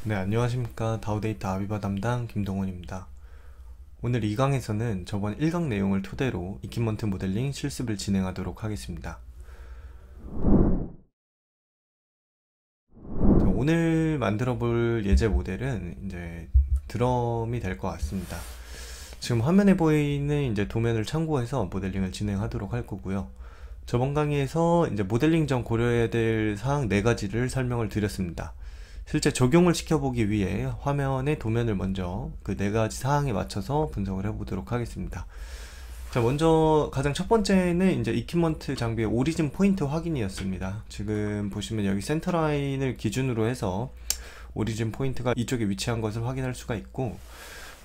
네, 안녕하십니까. 다우데이터 아비바 담당 김동원입니다. 오늘 2강에서는 저번 1강 내용을 토대로 이퀴먼트 모델링 실습을 진행하도록 하겠습니다. 오늘 만들어 볼 예제 모델은 이제 드럼이 될 것 같습니다. 지금 화면에 보이는 이제 도면을 참고해서 모델링을 진행하도록 할 거고요. 저번 강의에서 이제 모델링 전 고려해야 될 사항 4가지를 설명을 드렸습니다. 실제 적용을 시켜보기 위해 화면의 도면을 먼저 그 4가지 사항에 맞춰서 분석을 해보도록 하겠습니다. 자, 먼저 가장 첫 번째는 이제 이퀴먼트 장비의 오리진 포인트 확인이었습니다. 지금 보시면 여기 센터라인을 기준으로 해서 오리진 포인트가 이쪽에 위치한 것을 확인할 수가 있고,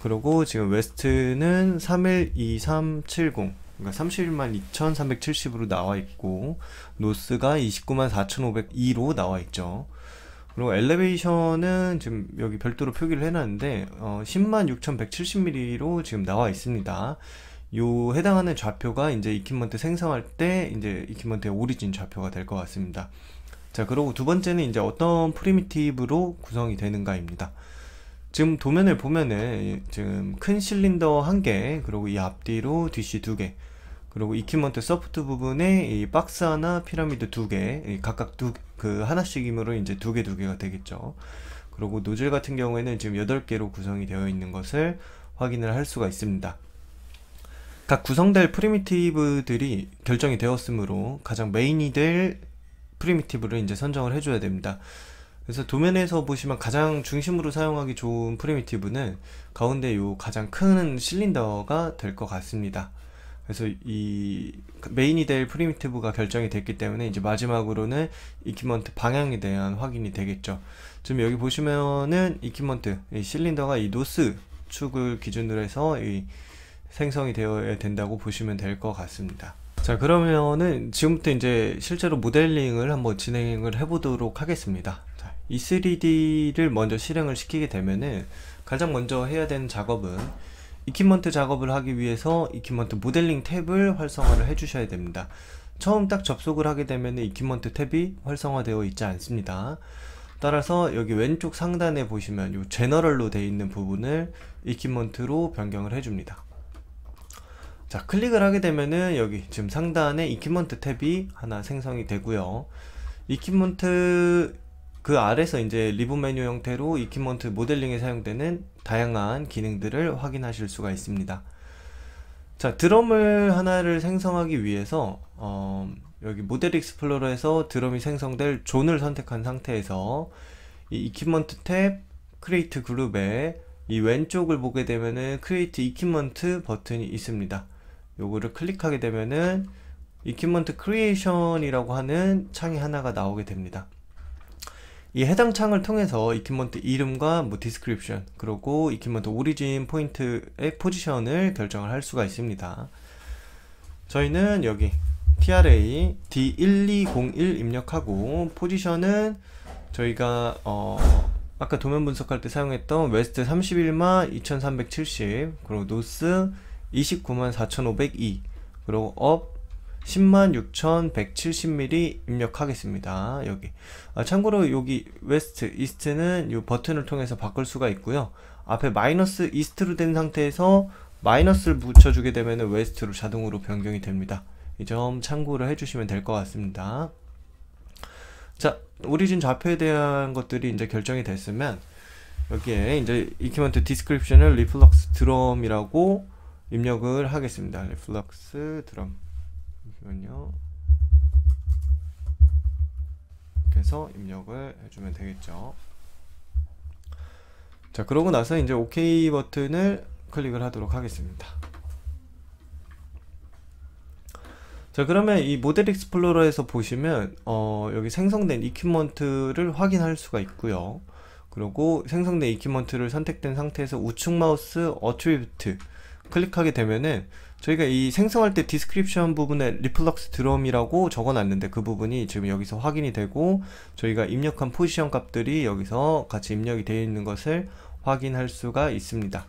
그리고 지금 웨스트는 312370, 그러니까 312,370으로 나와 있고, 노스가 294,502로 나와 있죠. 그리고 엘리베이션은 지금 여기 별도로 표기를 해놨는데 106,170mm로 지금 나와 있습니다. 요 해당하는 좌표가 이제 이퀴먼트 생성할 때 이제 이퀴먼트의 오리진 좌표가 될 것 같습니다. 자, 그리고 두 번째는 이제 어떤 프리미티브로 구성이 되는가입니다. 지금 도면을 보면은 지금 큰 실린더 1개, 그리고 이 앞뒤로 DC 2개, 그리고 이퀴먼트 서포트 부분에 이 박스 하나, 피라미드 2개, 각각 하나씩이므로 이제 2개가 되겠죠. 그리고 노즐 같은 경우에는 지금 8개로 구성이 되어 있는 것을 확인을 할 수가 있습니다. 각 구성될 프리미티브들이 결정이 되었으므로 가장 메인이 될 프리미티브를 이제 선정을 해줘야 됩니다. 그래서 도면에서 보시면 가장 중심으로 사용하기 좋은 프리미티브는 가운데 요 가장 큰 실린더가 될 것 같습니다. 그래서 이 메인이 될 프리미티브가 결정이 됐기 때문에 이제 마지막으로는 이퀴먼트 방향에 대한 확인이 되겠죠. 지금 여기 보시면은 이퀴먼트 실린더가 이 노스 축을 기준으로 해서 이 생성이 되어야 된다고 보시면 될 것 같습니다. 자, 그러면은 지금부터 이제 실제로 모델링을 한번 진행을 해보도록 하겠습니다. 자, 이 3D를 먼저 실행을 시키게 되면은 가장 먼저 해야 되는 작업은 이퀴먼트 작업을 하기 위해서 이퀴먼트 모델링 탭을 활성화를 해 주셔야 됩니다. 처음 딱 접속을 하게 되면 이퀴먼트 탭이 활성화되어 있지 않습니다. 따라서 여기 왼쪽 상단에 보시면 이 제너럴로 되어 있는 부분을 이퀴먼트로 변경을 해줍니다. 자, 클릭을 하게 되면은 여기 지금 상단에 이퀴먼트 탭이 하나 생성이 되고요. 이퀴먼트 그 아래서 이제 리본 메뉴 형태로 이퀴먼트 모델링에 사용되는 다양한 기능들을 확인하실 수가 있습니다. 자, 드럼을 하나를 생성하기 위해서 여기 모델 익스플로러에서 드럼이 생성될 존을 선택한 상태에서 이 이퀴먼트 탭 크리에이트 그룹에 이 왼쪽을 보게 되면은 크리에이트 이퀴먼트 버튼이 있습니다. 요거를 클릭하게 되면은 이퀴먼트 크리에이션이라고 하는 창이 하나가 나오게 됩니다. 이 해당 창을 통해서 이퀴먼트 이름과 뭐 디스크립션, 그리고 이퀴먼트 오리진 포인트의 포지션을 결정을 할 수가 있습니다. 저희는 여기 TRA D1201 입력하고, 포지션은 저희가 아까 도면 분석할 때 사용했던 웨스트 31마 2370, 그리고 노스 294,502, 그리고 업 106,170mm 입력하겠습니다. 여기 참고로 여기 웨스트, 이스트는 이 버튼을 통해서 바꿀 수가 있고요. 앞에 마이너스 이스트로 된 상태에서 마이너스를 붙여주게 되면 웨스트로 자동으로 변경이 됩니다. 이 점 참고를 해주시면 될 것 같습니다. 자, 오리진 좌표에 대한 것들이 이제 결정이 됐으면 여기에 이제 이퀴먼트 디스크립션을 리플럭스 드럼이라고 입력을 하겠습니다. 리플럭스 드럼. 잠시만요. 그래서 입력을 해주면 되겠죠. 자, 그러고 나서 이제 OK 버튼을 클릭을 하도록 하겠습니다. 자, 그러면 이 모델 익스플로러에서 보시면 여기 생성된 이퀴먼트를 확인할 수가 있고요. 그리고 생성된 이퀴먼트를 선택된 상태에서 우측 마우스 어트리뷰트 클릭하게 되면은 저희가 이 생성할 때 디스크립션 부분에 리플럭스 드럼이라고 적어놨는데 그 부분이 지금 여기서 확인이 되고, 저희가 입력한 포지션 값들이 여기서 같이 입력이 되어 있는 것을 확인할 수가 있습니다.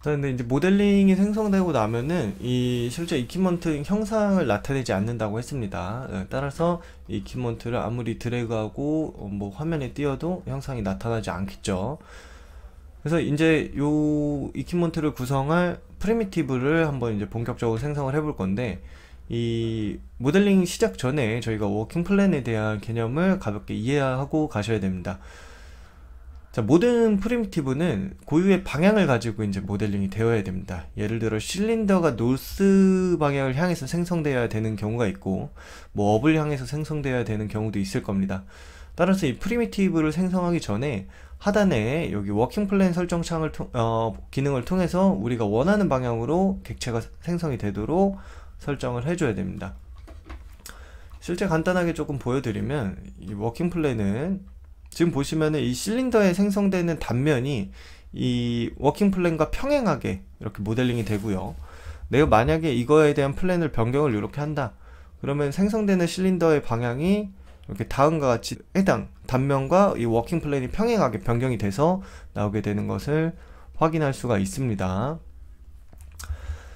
근데 이제 모델링이 생성되고 나면은 이 실제 이퀴먼트 형상을 나타내지 않는다고 했습니다. 따라서 이 이퀴먼트를 아무리 드래그하고 뭐 화면에 띄워도 형상이 나타나지 않겠죠. 그래서 이제 요 이퀴먼트를 구성할 프리미티브를 한번 이제 본격적으로 생성을 해볼 건데, 이 모델링 시작 전에 저희가 워킹 플랜에 대한 개념을 가볍게 이해하고 가셔야 됩니다. 자, 모든 프리미티브는 고유의 방향을 가지고 이제 모델링이 되어야 됩니다. 예를 들어 실린더가 노스 방향을 향해서 생성되어야 되는 경우가 있고, 뭐 업을 향해서 생성되어야 되는 경우도 있을 겁니다. 따라서 이 프리미티브를 생성하기 전에 하단에 여기 워킹 플랜 설정 창을 기능을 통해서 우리가 원하는 방향으로 객체가 생성이 되도록 설정을 해줘야 됩니다. 실제 간단하게 조금 보여드리면, 이 워킹 플랜은 지금 보시면은 이 실린더에 생성되는 단면이 이 워킹 플랜과 평행하게 이렇게 모델링이 되고요. 내가 만약에 이거에 대한 플랜을 변경을 이렇게 한다, 그러면 생성되는 실린더의 방향이 이렇게 다음과 같이 해당 단면과 이 워킹 플랜이 평행하게 변경이 돼서 나오게 되는 것을 확인할 수가 있습니다.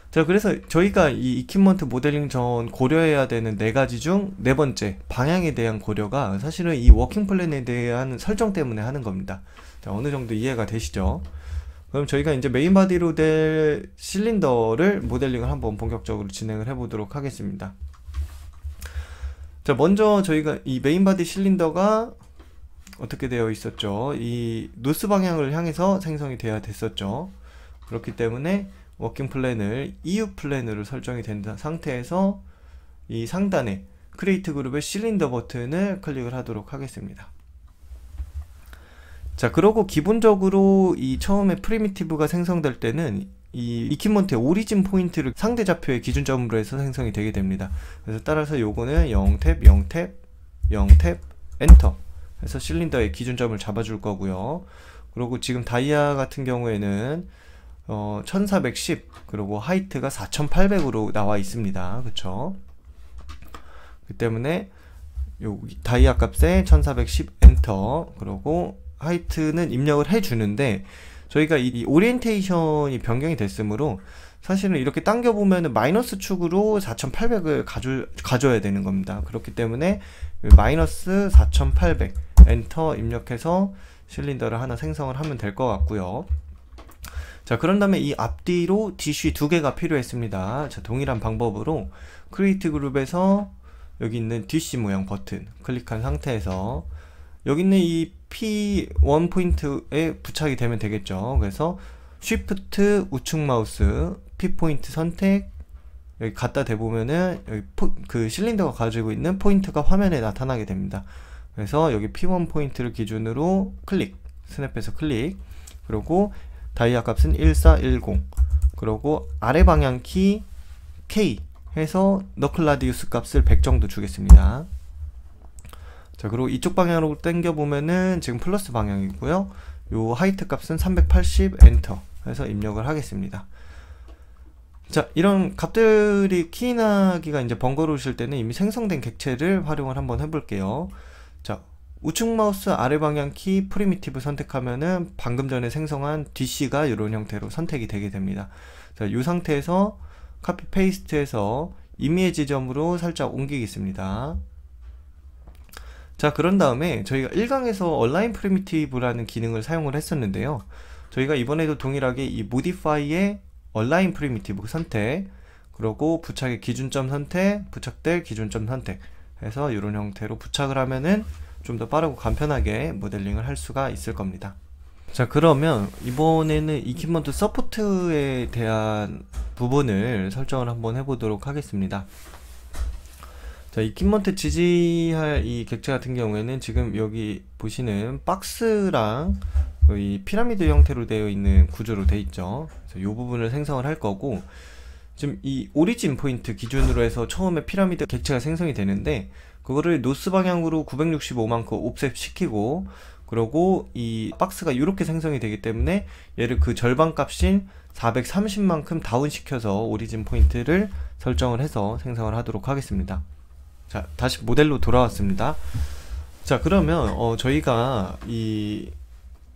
자, 그래서 저희가 이 이퀴먼트 모델링 전 고려해야 되는 네 가지 중 네 번째, 방향에 대한 고려가 사실은 이 워킹 플랜에 대한 설정 때문에 하는 겁니다. 자, 어느 정도 이해가 되시죠? 그럼 저희가 이제 메인 바디로 될 실린더를 모델링을 한번 본격적으로 진행을 해보도록 하겠습니다. 자, 먼저 저희가 이 메인 바디 실린더가 어떻게 되어 있었죠? 이 노스 방향을 향해서 생성이 되어야 됐었죠. 그렇기 때문에 워킹 플랜을 EU 플랜으로 설정이 된 상태에서 이 상단에 크리에이트 그룹의 실린더 버튼을 클릭을 하도록 하겠습니다. 자, 그러고 기본적으로 이 처음에 프리미티브가 생성될 때는 이 이퀴먼트의 오리진 포인트를 상대 좌표의 기준점으로 해서 생성이 되게 됩니다. 그래서 따라서 요거는 0탭, 0탭, 0탭, 엔터 해서 실린더의 기준점을 잡아줄 거고요. 그리고 지금 다이아 같은 경우에는 1410, 그리고 하이트가 4800으로 나와 있습니다. 그쵸? 그 때문에 요 다이아 값에 1410 엔터, 그리고 하이트는 입력을 해주는데, 저희가 이 오리엔테이션이 변경이 됐으므로 사실은 이렇게 당겨보면 마이너스 축으로 4800을 가져야 되는 겁니다. 그렇기 때문에 마이너스 4800 엔터 입력해서 실린더를 하나 생성을 하면 될 것 같고요. 자, 그런 다음에 이 앞뒤로 DC 두 개가 필요했습니다. 자, 동일한 방법으로 크리에이트 그룹에서 여기 있는 DC 모양 버튼 클릭한 상태에서 여기 있는 이 P1 포인트에 부착이 되면 되겠죠. 그래서 Shift 우측 마우스 P 포인트 선택, 여기 갖다 대보면은 여기 그 실린더가 가지고 있는 포인트가 화면에 나타나게 됩니다. 그래서 여기 P1 포인트를 기준으로 클릭, 스냅해서 클릭, 그리고 다이아 값은 1410, 그리고 아래 방향 키 K 해서 너클 라디우스 값을 100 정도 주겠습니다. 자, 그리고 이쪽 방향으로 당겨 보면은 지금 플러스 방향이고요. 요 하이트 값은 380 엔터 해서 입력을 하겠습니다. 자, 이런 값들이 키인하기가 이제 번거로우실 때는 이미 생성된 객체를 활용을 한번 해볼게요. 자, 우측 마우스 아래 방향 키 프리미티브 선택하면은 방금 전에 생성한 DC가 이런 형태로 선택이 되게 됩니다. 자, 이 상태에서 카피 페이스트해서 이미지 지점으로 살짝 옮기겠습니다. 자, 그런 다음에 저희가 1강에서 얼라인 프리미티브라는 기능을 사용을 했었는데요. 저희가 이번에도 동일하게 이 모디파이의 얼라인 프리미티브 선택, 그리고 부착의 기준점 선택, 부착될 기준점 선택 해서 이런 형태로 부착을 하면은 좀 더 빠르고 간편하게 모델링을 할 수가 있을 겁니다. 자, 그러면 이번에는 이퀴먼트 서포트에 대한 부분을 설정을 한번 해보도록 하겠습니다. 자, 이퀴먼트 지지할 이 객체 같은 경우에는 지금 여기 보시는 박스랑 이 피라미드 형태로 되어 있는 구조로 되어 있죠. 그래서 이 부분을 생성을 할 거고, 지금 이 오리진 포인트 기준으로 해서 처음에 피라미드 객체가 생성이 되는데, 그거를 노스 방향으로 965만큼 옵셋 시키고, 그리고 이 박스가 이렇게 생성이 되기 때문에 얘를 그 절반 값인 430만큼 다운 시켜서 오리진 포인트를 설정을 해서 생성을 하도록 하겠습니다. 자, 다시 모델로 돌아왔습니다. 자, 그러면 저희가 이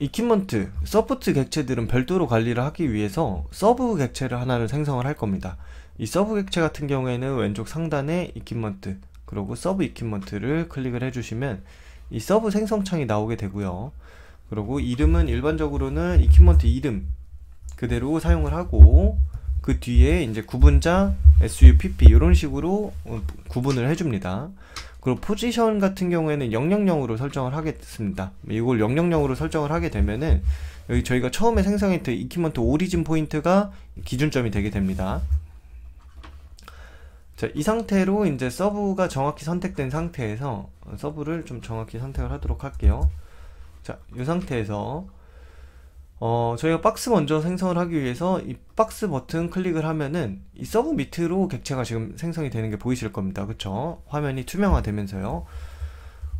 이퀴먼트, 서포트 객체들은 별도로 관리를 하기 위해서 서브 객체를 하나를 생성을 할 겁니다. 이 서브 객체 같은 경우에는 왼쪽 상단에 이퀴먼트, 그리고 서브 이퀴먼트를 클릭을 해주시면 이 서브 생성 창이 나오게 되고요. 그리고 이름은 일반적으로는 이퀴먼트 이름 그대로 사용을 하고, 그 뒤에 이제 구분자, SUPP 이런 식으로 구분을 해줍니다. 그리고 포지션 같은 경우에는 000으로 설정을 하겠습니다. 이걸 000으로 설정을 하게 되면은 여기 저희가 처음에 생성했던 이퀴먼트 오리진 포인트가 기준점이 되게 됩니다. 자, 이 상태로 이제 서브가 정확히 선택된 상태에서 서브를 좀 정확히 선택을 하도록 할게요. 자, 이 상태에서 저희가 박스 먼저 생성을 하기 위해서 이 박스 버튼 클릭을 하면은 이 서브 밑으로 객체가 지금 생성이 되는 게 보이실 겁니다. 그쵸? 화면이 투명화 되면서요.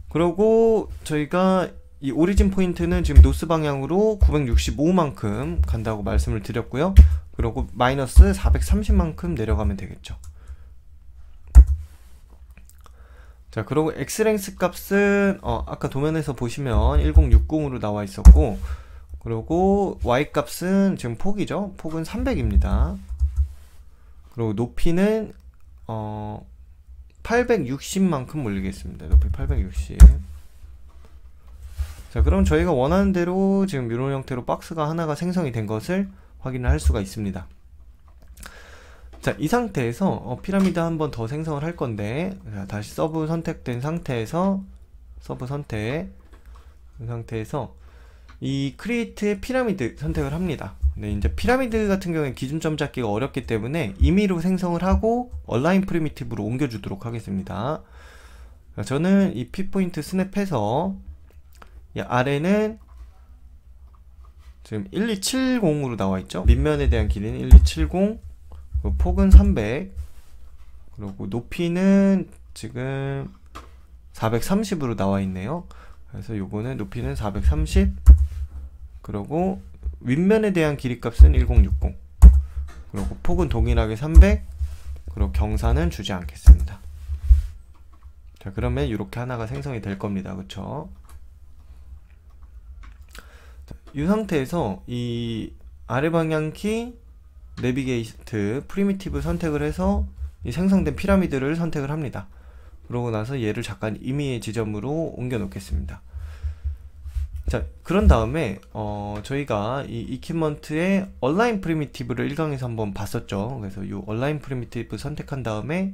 그리고 저희가 이 오리진 포인트는 지금 노스 방향으로 965만큼 간다고 말씀을 드렸고요. 그리고 마이너스 430만큼 내려가면 되겠죠. 자, 그리고 X랭스 값은 아까 도면에서 보시면 1060으로 나와 있었고, 그리고 Y 값은 지금 폭이죠. 폭은 300입니다. 그리고 높이는 860만큼 올리겠습니다. 높이 860. 자, 그럼 저희가 원하는 대로 지금 이런 형태로 박스가 하나가 생성이 된 것을 확인을 할 수가 있습니다. 자, 이 상태에서 피라미드 한 번 더 생성을 할 건데, 자, 다시 서브 선택된 상태에서 서브 선택, 이 상태에서 이 크리에이트 피라미드 선택을 합니다. 네, 이제 피라미드 같은 경우에 기준점 잡기가 어렵기 때문에 임의로 생성을 하고 얼라인 프리미티브로 옮겨주도록 하겠습니다. 저는 이 P포인트 스냅해서 이 아래는 지금 1270으로 나와있죠. 밑면에 대한 길이는 1270, 폭은 300, 그리고 높이는 지금 430으로 나와있네요. 그래서 요거는 높이는 430, 그리고 윗면에 대한 길이값은 1060, 그리고 폭은 동일하게 300, 그리고 경사는 주지 않겠습니다. 자, 그러면 이렇게 하나가 생성이 될 겁니다. 그쵸? 자, 이 상태에서 이 아래 방향키 내비게이트 프리미티브 선택을 해서 이 생성된 피라미드를 선택을 합니다. 그러고 나서 얘를 잠깐 임의의 지점으로 옮겨 놓겠습니다. 자, 그런 다음에 저희가 이 이퀴먼트의 얼라인 프리미티브를 1강에서 한번 봤었죠. 그래서 이 얼라인 프리미티브 선택한 다음에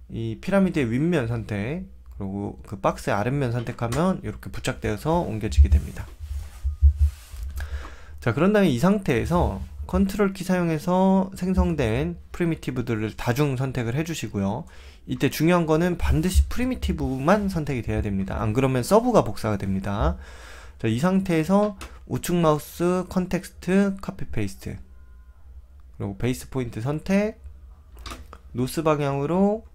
이 피라미드의 윗면 선택, 그리고 그 박스의 아랫면 선택하면 이렇게 부착되어서 옮겨지게 됩니다. 자, 그런 다음에 이 상태에서 컨트롤 키 사용해서 생성된 프리미티브들을 다중 선택을 해주시고요. 이때 중요한 거는 반드시 프리미티브만 선택이 돼야 됩니다. 안 그러면 서브가 복사가 됩니다. 자, 이 상태에서 우측 마우스 컨텍스트 카피 페이스트, 그리고 베이스 포인트 선택, 노스 방향으로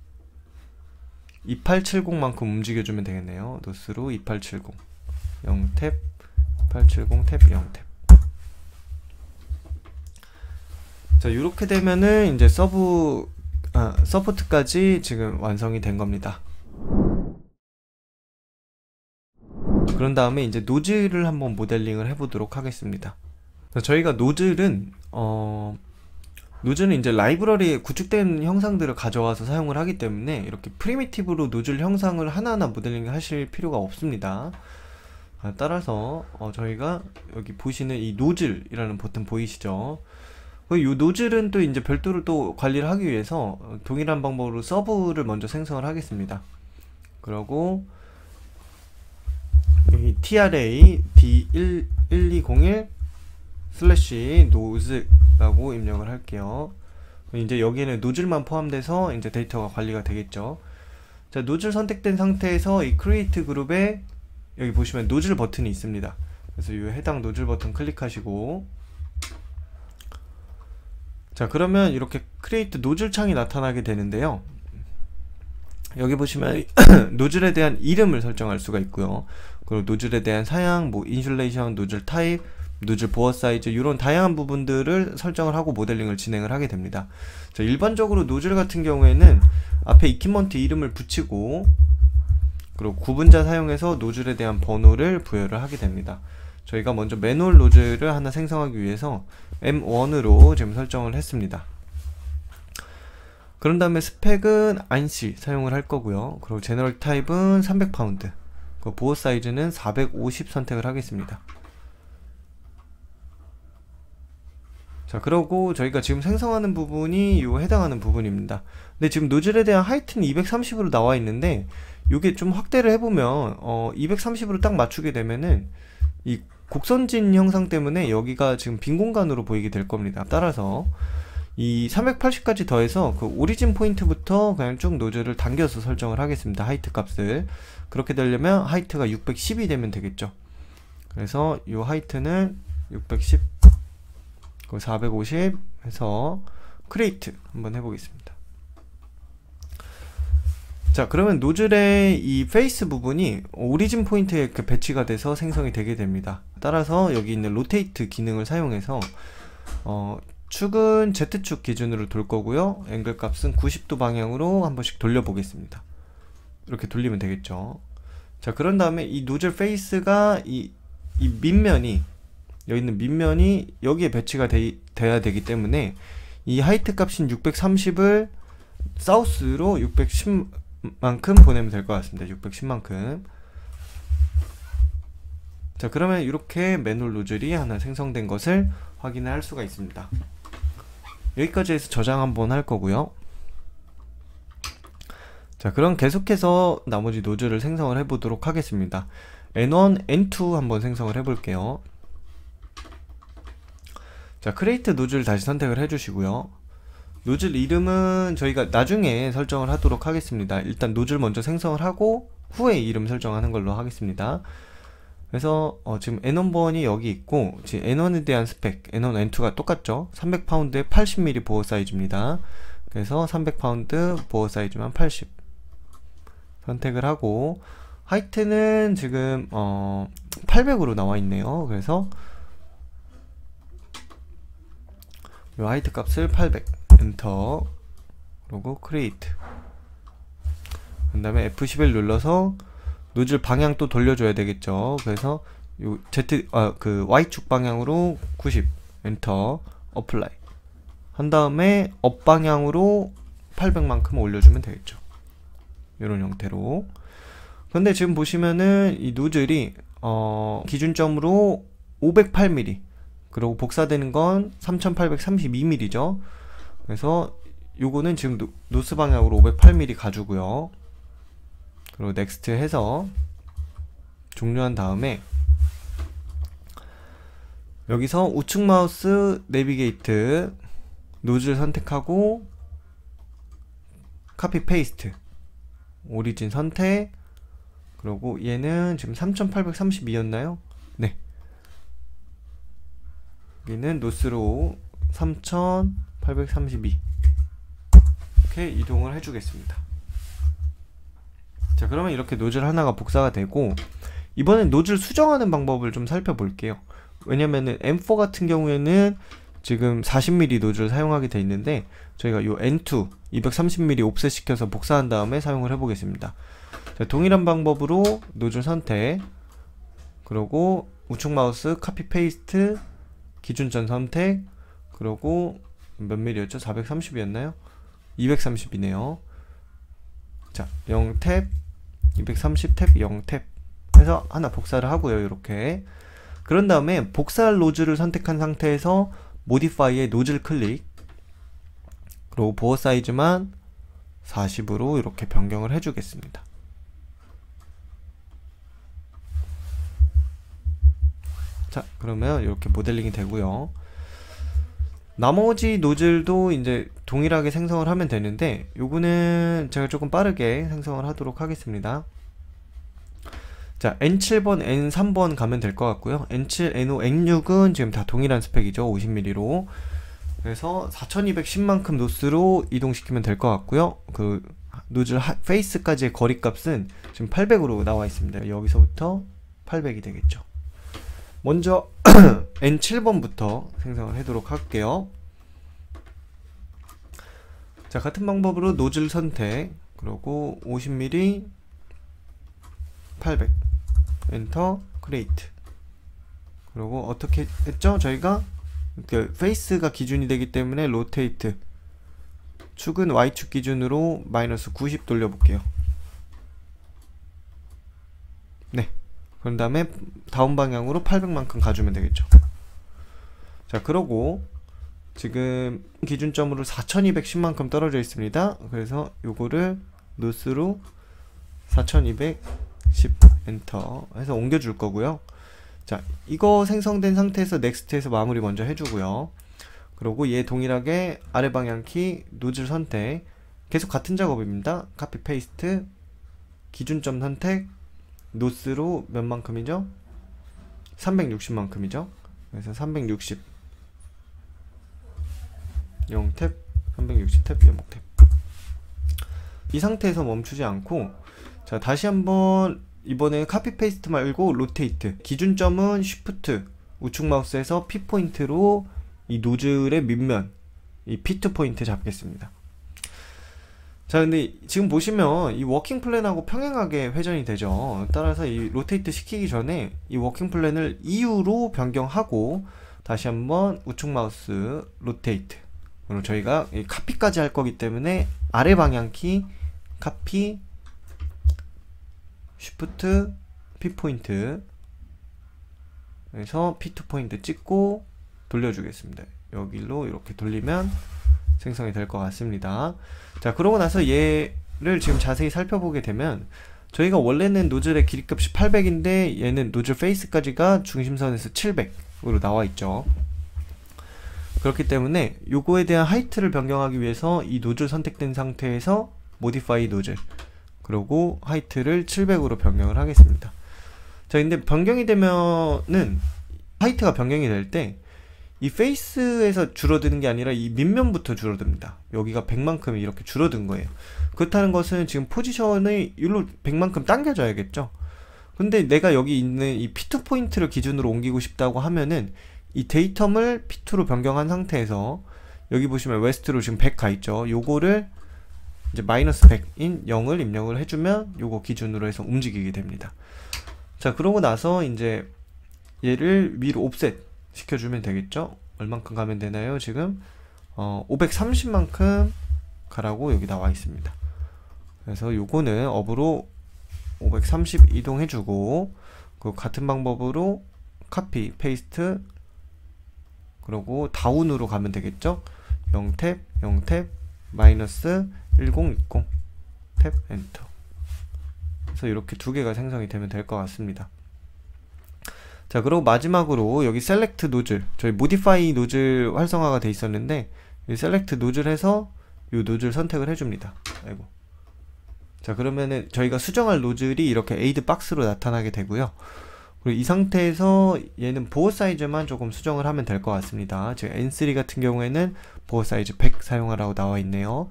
2870만큼 움직여주면 되겠네요. 노스로 2870, 0탭, 2870 탭, 0탭. 자, 이렇게 되면은 이제 서포트까지 지금 완성이 된 겁니다. 그런 다음에 이제 노즐을 한번 모델링을 해보도록 하겠습니다. 저희가 노즐은 이제 라이브러리에 구축된 형상들을 가져와서 사용을 하기 때문에 이렇게 프리미티브로 노즐 형상을 하나하나 모델링 하실 필요가 없습니다. 따라서 저희가 여기 보시는 이 노즐이라는 버튼 보이시죠? 이 노즐은 또 이제 별도로 또 관리를 하기 위해서 동일한 방법으로 서브를 먼저 생성을 하겠습니다. 그러고 여기 TRA D1201 /노즈라고 입력을 할게요. 이제 여기에는 노즐만 포함돼서 이제 데이터가 관리가 되겠죠. 자, 노즐 선택된 상태에서 이 크리에이트 그룹에 여기 보시면 노즐 버튼이 있습니다. 그래서 이 해당 노즐 버튼 클릭하시고, 자, 그러면 이렇게 크리에이트 노즐 창이 나타나게 되는데요. 여기 보시면 노즐에 대한 이름을 설정할 수가 있고요. 그리고 노즐에 대한 사양, 뭐 인슐레이션, 노즐 타입, 노즐 보어 사이즈, 이런 다양한 부분들을 설정을 하고 모델링을 진행을 하게 됩니다. 자, 일반적으로 노즐 같은 경우에는 앞에 이퀴먼트 이름을 붙이고, 그리고 구분자 사용해서 노즐에 대한 번호를 부여를 하게 됩니다. 저희가 먼저 맨홀 노즐을 하나 생성하기 위해서 M1으로 지금 설정을 했습니다. 그런 다음에 스펙은 ANSI 사용을 할 거고요. 그리고 제너럴 타입은 300파운드, 그 보호 사이즈는 450 선택을 하겠습니다. 자, 그러고 저희가 지금 생성하는 부분이 요 해당하는 부분입니다. 근데 지금 노즐에 대한 하이트는 230으로 나와 있는데, 요게 좀 확대를 해보면 230으로 딱 맞추게 되면은 이 곡선진 형상 때문에 여기가 지금 빈 공간으로 보이게 될 겁니다. 따라서 이 380까지 더해서 그 오리진 포인트부터 그냥 쭉 노즐을 당겨서 설정을 하겠습니다. 하이트 값을. 그렇게 되려면 하이트가 610이 되면 되겠죠. 그래서 이 하이트는 610, 450 해서 크리에이트 한번 해보겠습니다. 자, 그러면 노즐의 이 페이스 부분이 오리진 포인트에 이렇게 배치가 돼서 생성이 되게 됩니다. 따라서 여기 있는 로테이트 기능을 사용해서 축은 Z축 기준으로 돌 거고요. 앵글 값은 90도 방향으로 한 번씩 돌려보겠습니다. 이렇게 돌리면 되겠죠. 자, 그런 다음에 이 노즐 페이스가 이 밑면이, 여기 있는 밑면이 여기에 배치가 돼야 되기 때문에 이 하이트 값인 630을 사우스로 610만큼 보내면 될 것 같습니다. 610만큼. 자, 그러면 이렇게 맨홀 노즐이 하나 생성된 것을 확인할 수가 있습니다. 여기까지 해서 저장 한번 할 거고요. 자, 그럼 계속해서 나머지 노즐을 생성을 해 보도록 하겠습니다. N1, N2 한번 생성을 해 볼게요. 자, 크리에이트 노즐 다시 선택을 해 주시고요. 노즐 이름은 저희가 나중에 설정을 하도록 하겠습니다. 일단 노즐 먼저 생성을 하고 후에 이름 설정하는 걸로 하겠습니다. 그래서 지금 N1번이 여기 있고, 지금 N1에 대한 스펙 N1, N2가 똑같죠. 300파운드에 80mm 보호 사이즈입니다. 그래서 300파운드 보호 사이즈만 80 선택을 하고, 하이트는 지금 800으로 나와 있네요. 그래서 이 하이트 값을 800 엔터, 그리고 크리에이트. 그 다음에 F11 눌러서 노즐 방향 또 돌려줘야 되겠죠. 그래서 요 그 Y축 방향으로 90 엔터, 어플라이 한 다음에 업 방향으로 800만큼 올려주면 되겠죠. 이런 형태로. 근데 지금 보시면은 이 노즐이 기준점으로 508mm, 그리고 복사되는 건 3832mm죠. 그래서 요거는 지금 노스 방향으로 508mm 가주고요. 그리고 넥스트 해서 종료한 다음에 여기서 우측 마우스 내비게이트 노즐 선택하고 카피 페이스트 오리진 선택, 그리고 얘는 지금 3832였나요? 네, 여기는 노스로 3832 이렇게 이동을 해주겠습니다. 자, 그러면 이렇게 노즐 하나가 복사가 되고, 이번엔 노즐 수정하는 방법을 좀 살펴볼게요. 왜냐면은 M4 같은 경우에는 지금 40mm 노즐을 사용하게 돼 있는데, 저희가 요 N2 230mm 옵셋 시켜서 복사한 다음에 사용을 해보겠습니다. 자, 동일한 방법으로 노즐 선택, 그리고 우측 마우스 카피 페이스트 기준점 선택, 그리고 몇 mm였죠? 430이었나요? 230이네요. 자, 0탭 230탭 0탭 해서 하나 복사를 하고요. 이렇게. 그런 다음에 복사할 노즐을 선택한 상태에서 모디파이의 노즐 클릭, 그리고 보호 사이즈만 40으로 이렇게 변경을 해주겠습니다. 자, 그러면 이렇게 모델링이 되고요. 나머지 노즐도 이제 동일하게 생성을 하면 되는데, 요거는 제가 조금 빠르게 생성을 하도록 하겠습니다. 자, N7번, N3번 가면 될 것 같고요. N7, N5, N6은 지금 다 동일한 스펙이죠. 50mm로. 그래서 4210만큼 노스로 이동시키면 될 것 같고요. 그 노즐 페이스까지의 거리 값은 지금 800으로 나와 있습니다. 여기서부터 800이 되겠죠. 먼저 N7번부터 생성을 하도록 할게요. 자, 같은 방법으로 노즐 선택, 그리고 50mm 800 엔터, 크리에이트. 그리고 어떻게 했죠? 저희가 그 페이스가 기준이 되기 때문에 로테이트 축은 Y축 기준으로 마이너스 90 돌려볼게요. 네. 그런 다음에 다운 방향으로 800만큼 가주면 되겠죠. 자, 그러고 지금 기준점으로 4210만큼 떨어져 있습니다. 그래서 요거를 노스로 4210 엔터 해서 옮겨줄 거고요. 자, 이거 생성된 상태에서 넥스트에서 마무리 먼저 해주고요. 그리고 얘 동일하게 아래 방향키 노즐 선택, 계속 같은 작업입니다. 카피 페이스트, 기준점 선택, 노스로 몇 만큼이죠? 360만큼이죠. 그래서 360 0탭, 360탭, 연목탭. 이 상태에서 멈추지 않고, 자, 다시 한번 이번에 카피 페이스트 말고 로테이트, 기준점은 쉬프트 우측 마우스에서 P 포인트로 이 노즐의 밑면, 이 P2 포인트 잡겠습니다. 자, 근데 지금 보시면 이 워킹 플랜하고 평행하게 회전이 되죠. 따라서 이 로테이트 시키기 전에 이 워킹 플랜을 EU로 변경하고 다시 한번 우측 마우스 로테이트, 그리고 저희가 이 카피까지 할 거기 때문에 아래 방향키 카피 쉬프트 P 포인트, 그래서 P2 포인트 찍고 돌려주겠습니다. 여기로 이렇게 돌리면 생성이 될 것 같습니다. 자, 그러고 나서 얘를 지금 자세히 살펴보게 되면 저희가 원래는 노즐의 길이값이 800인데 얘는 노즐 페이스까지가 중심선에서 700으로 나와 있죠. 그렇기 때문에 요거에 대한 하이트를 변경하기 위해서 이 노즐 선택된 상태에서 모디파이 노즐, 그리고 하이트를 700으로 변경을 하겠습니다. 자, 근데 변경이 되면은 하이트가 변경이 될 때 이 페이스에서 줄어드는 게 아니라 이 밑면부터 줄어듭니다. 여기가 100만큼이 이렇게 줄어든 거예요. 그렇다는 것은 지금 포지션을 일로 100만큼 당겨줘야겠죠. 근데 내가 여기 있는 이 P2 포인트를 기준으로 옮기고 싶다고 하면은 이 데이텀을 P2로 변경한 상태에서 여기 보시면 웨스트로 지금 100 가있죠. 요거를 이제 마이너스 100인 0을 입력을 해주면 요거 기준으로 해서 움직이게 됩니다. 자, 그러고 나서 이제 얘를 위로 옵셋 시켜주면 되겠죠. 얼만큼 가면 되나요? 지금 530만큼 가라고 여기 나와 있습니다. 그래서 요거는 업으로 530 이동해주고, 그 같은 방법으로 카피 페이스트, 그리고 다운으로 가면 되겠죠. 0탭 0탭 마이너스 1060 탭 엔터. 그래서 이렇게 두 개가 생성이 되면 될 것 같습니다. 자, 그리고 마지막으로 여기 셀렉트 노즐, 저희 모디파이 노즐 활성화가 돼 있었는데 이 셀렉트 노즐 해서 이 노즐 선택을 해줍니다. 아이고. 자, 그러면은 저희가 수정할 노즐이 이렇게 에이드 박스로 나타나게 되고요. 그리고 이 상태에서 얘는 보호 사이즈만 조금 수정을 하면 될 것 같습니다. 지금 N3 같은 경우에는 보호 사이즈 100 사용하라고 나와 있네요.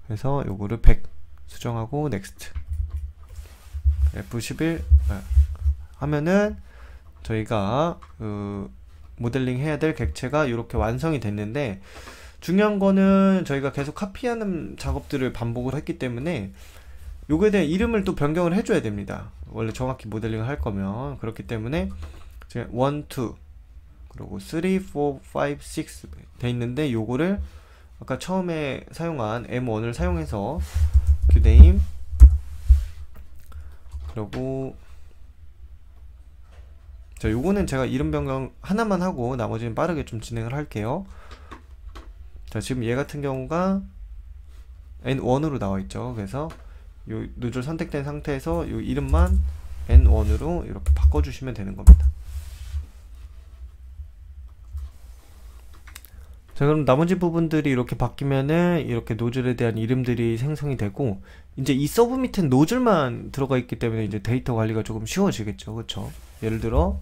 그래서 요거를 100 수정하고 넥스트 F11 하면은 저희가 모델링 해야 될 객체가 이렇게 완성이 됐는데, 중요한 거는 저희가 계속 카피하는 작업들을 반복을 했기 때문에 요거에 대한 이름을 또 변경을 해줘야 됩니다. 원래 정확히 모델링을 할 거면. 그렇기 때문에 지금 1, 2 그리고 3, 4, 5, 6 돼 있는데 요거를 아까 처음에 사용한 M1을 사용해서 뷰네임, 그리고 자, 요거는 제가 이름 변경 하나만 하고 나머지는 빠르게 좀 진행을 할게요. 자, 지금 얘 같은 경우가 N1으로 나와 있죠. 그래서 요 노즐 선택된 상태에서 요 이름만 N1으로 이렇게 바꿔주시면 되는 겁니다. 자, 그럼 나머지 부분들이 이렇게 바뀌면은 이렇게 노즐에 대한 이름들이 생성이 되고, 이제 이 서브 밑엔 노즐만 들어가 있기 때문에 이제 데이터 관리가 조금 쉬워지겠죠. 그쵸? 예를 들어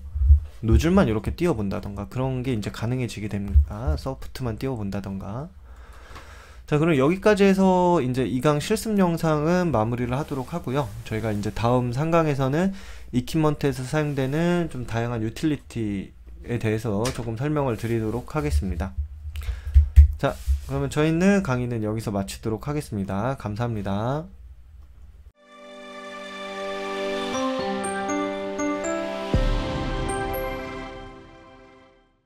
노즐만 이렇게 띄워본다던가 그런 게 이제 가능해지게 됩니다. 소프트만 띄워본다던가. 자, 그럼 여기까지 해서 이제 2강 실습 영상은 마무리를 하도록 하고요. 저희가 이제 다음 3강에서는 이퀴먼트에서 사용되는 좀 다양한 유틸리티에 대해서 조금 설명을 드리도록 하겠습니다. 자, 그러면 저희는 강의는 여기서 마치도록 하겠습니다. 감사합니다.